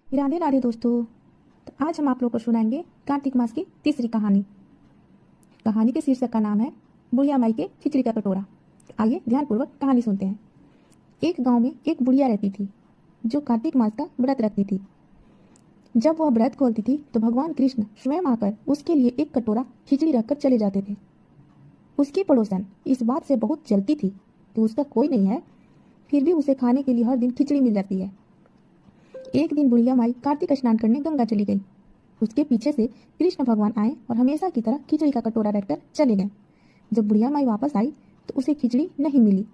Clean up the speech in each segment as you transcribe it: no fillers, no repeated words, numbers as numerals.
राधे राधे दोस्तों। तो आज हम आप लोग को सुनाएंगे कार्तिक मास की तीसरी कहानी। कहानी के शीर्षक का नाम है बुढ़िया माई के खिचड़ी का कटोरा। आइए ध्यानपूर्वक कहानी सुनते हैं। एक गांव में एक बुढ़िया रहती थी जो कार्तिक मास का व्रत रखती थी। जब वह व्रत खोलती थी तो भगवान कृष्ण स्वयं आकर उसके लिए एक कटोरा खिचड़ी रखकर चले जाते थे। उसकी पड़ोसन इस बात से बहुत जलती थी कि उसका कोई नहीं है, फिर भी उसे खाने के लिए हर दिन खिचड़ी मिल जाती है। एक दिन बुढ़िया माई कार्तिक स्नान करने गंगा चली गई। उसके पीछे से कृष्ण भगवान आए और हमेशा की तरह खिचड़ी का कटोरा रखकर चले गए। जब बुढ़िया माई वापस आई तो उसे खिचड़ी नहीं मिली।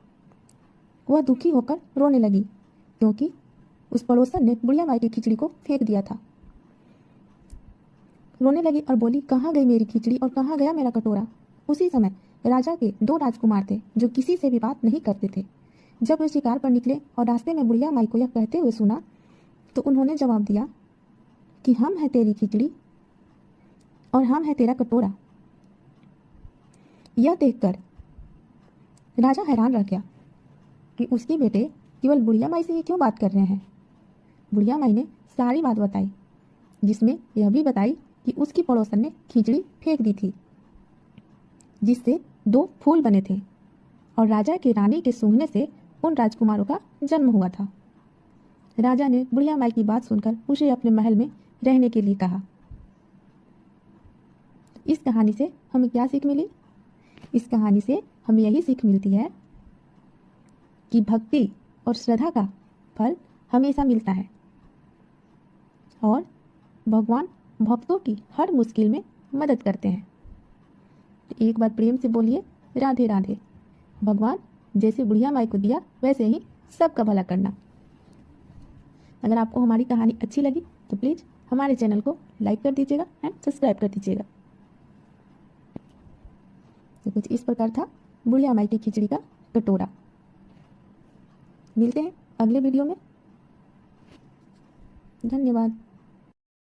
वह दुखी होकर रोने लगी क्योंकि उस पड़ोसन ने बुढ़िया माई की खिचड़ी को फेंक दिया था। रोने लगी और बोली, कहाँ गई मेरी खिचड़ी और कहाँ गया मेरा कटोरा। उसी समय राजा के दो राजकुमार थे जो किसी से भी बात नहीं करते थे। जब वे शिकार पर निकले और रास्ते में बुढ़िया माई को यह कहते हुए सुना तो उन्होंने जवाब दिया कि हम हैं तेरी खिचड़ी और हम हैं तेरा कटोरा। यह देखकर राजा हैरान रह गया कि उसके बेटे केवल बुढ़िया माई से ही क्यों बात कर रहे हैं। बुढ़िया माई ने सारी बात बताई, जिसमें यह भी बताई कि उसकी पड़ोसन ने खिचड़ी फेंक दी थी जिससे दो फूल बने थे और राजा की रानी के सूंघने से उन राजकुमारों का जन्म हुआ था। राजा ने बुढ़िया माई की बात सुनकर उसे अपने महल में रहने के लिए कहा। इस कहानी से हमें क्या सीख मिली? इस कहानी से हमें यही सीख मिलती है कि भक्ति और श्रद्धा का फल हमेशा मिलता है और भगवान भक्तों की हर मुश्किल में मदद करते हैं। एक बार प्रेम से बोलिए, राधे राधे। भगवान जैसे बुढ़िया माई को दिया वैसे ही सबका भला करना। अगर आपको हमारी कहानी अच्छी लगी तो प्लीज़ हमारे चैनल को लाइक कर दीजिएगा एंड सब्सक्राइब कर दीजिएगा। तो कुछ इस प्रकार था बुढ़िया माई की खिचड़ी का कटोरा। मिलते हैं अगले वीडियो में। धन्यवाद।